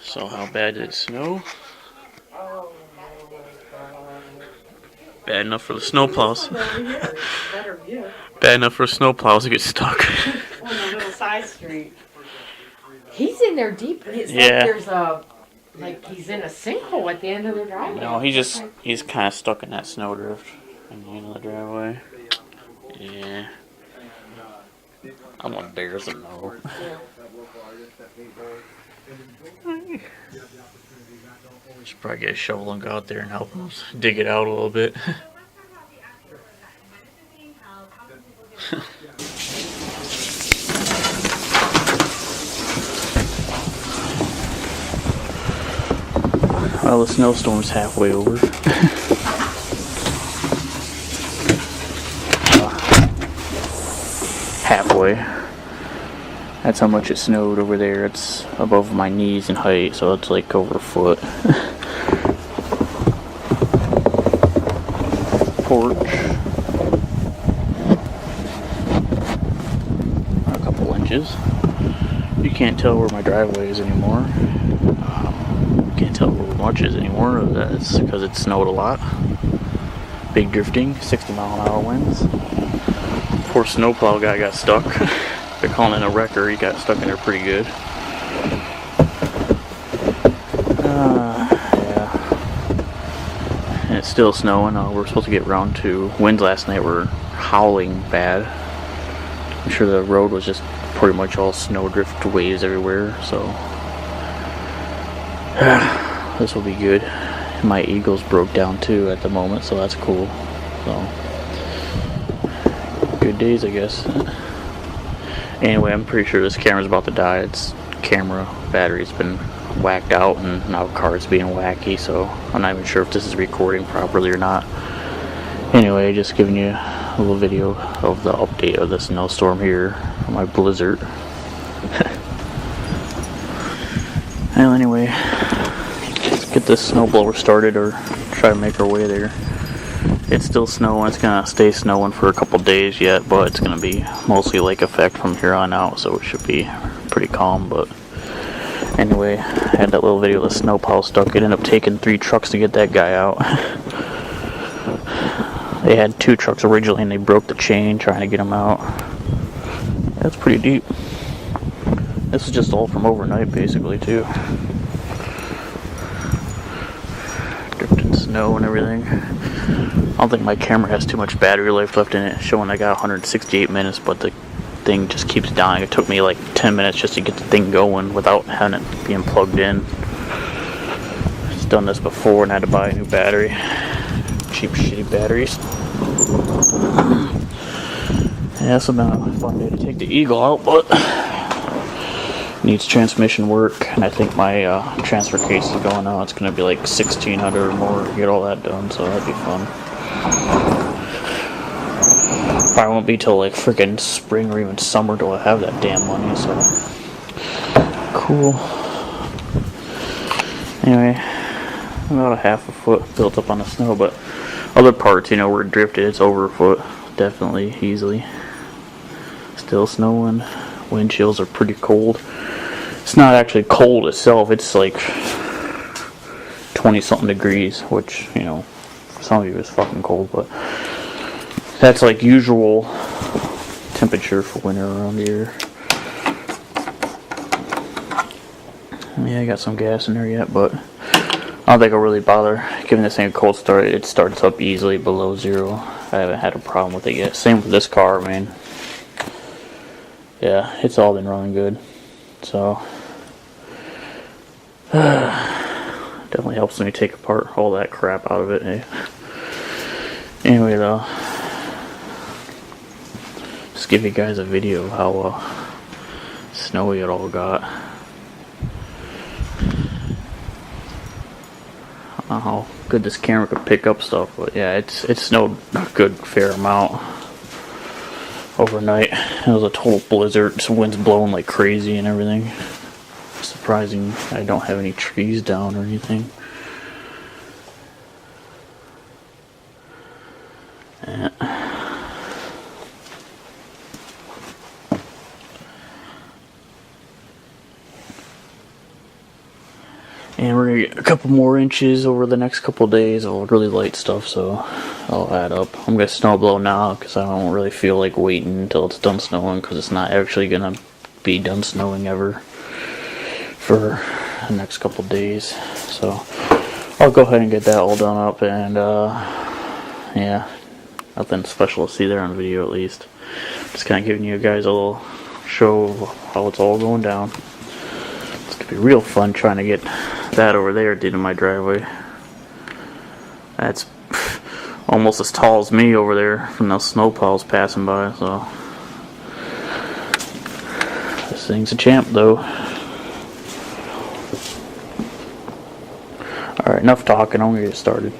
So how bad did it snow? Bad enough for the snowplows. Bad enough for snowplows to get stuck. On the little side street. He's in there deep. It's Yeah. like there's a, like he's in a sinkhole at the end of the driveway. No, he's kind of stuck in that snowdrift at the end of the driveway. Yeah. I want bears to know. Should probably get a shovel and go out there and help him dig it out a little bit. Well, the snowstorm's halfway over. Halfway. That's how much it snowed over there. It's above my knees in height, so it's like over a foot. Porch. A couple inches. You can't tell where my driveway is anymore. Can't tell where much is anymore. That's because it snowed a lot. Big drifting, 60-mile-an-hour winds. Poor snowplow guy got stuck. They're calling it a wrecker. He got stuck in there pretty good. Yeah. And it's still snowing. We're supposed to get round 2. Winds last night were howling bad. I'm sure the road was just pretty much all snowdrift waves everywhere. So this will be good. My Eagles broke down too at the moment, so that's cool. So good days, I guess. Anyway, I'm pretty sure this camera's about to die. Its camera battery's been whacked out, and now the car's being wacky, so I'm not even sure if this is recording properly or not. Anyway, just giving you a little video of the update of the snowstorm here, my blizzard. Well, anyway, let's get this snowblower started or try to make our way there. It's still snowing. It's gonna stay snowing for a couple days yet, but it's gonna be mostly lake effect from here on out, so it should be pretty calm. But anyway, I had that little video of the snowplow stuck. It ended up taking 3 trucks to get that guy out. They had 2 trucks originally, and they broke the chain trying to get him out. That's pretty deep. This is just all from overnight, basically, too. Drifting snow and everything. I don't think my camera has too much battery life left in it, showing I got 168 minutes, but the thing just keeps dying. It took me like 10 minutes just to get the thing going without having it being plugged in. Just done this before and had to buy a new battery. Cheap, shitty batteries. Yeah, it's been a fun day to take the Eagle out, but needs transmission work, and I think my transfer case is going out. It's going to be like $1,600 or more to get all that done, so that'd be fun. Probably won't be till like freaking spring or even summer till I have that damn money, so cool. Anyway, about a half a foot built up on the snow, but other parts, where it drifted, it's over a foot, definitely, easily. Still snowing. Wind chills are pretty cold. It's not actually cold itself, it's like 20 something degrees, which, for some of you is fucking cold, but that's like usual temperature for winter around here. Yeah, I got some gas in there yet, but I don't think I'll really bother giving this thing a cold start. It starts up easily below 0. I haven't had a problem with it yet. Same with this car, man. Yeah, it's all been running good. So definitely helps me take apart all that crap out of it. Eh? Anyway, though, just give you guys a video of how snowy it all got. I don't know how good this camera could pick up stuff, but yeah, it snowed a good fair amount overnight. It was a total blizzard. Some winds blowing like crazy and everything. Surprising I don't have any trees down or anything. Yeah. And we're gonna get a couple more inches over the next couple days. All really light stuff, so I'll add up. I'm gonna snow blow now because I don't really feel like waiting until it's done snowing, because it's not actually gonna be done snowing ever for the next couple days. So I'll go ahead and get that all done up, and yeah, nothing special to see there on video at least. Just kind of giving you guys a little show of how it's all going down. It's gonna be real fun trying to get that over there did in my driveway. That's almost as tall as me over there from those snowplows passing by, so this thing's a champ though. Alright, enough talking, I'm gonna get started.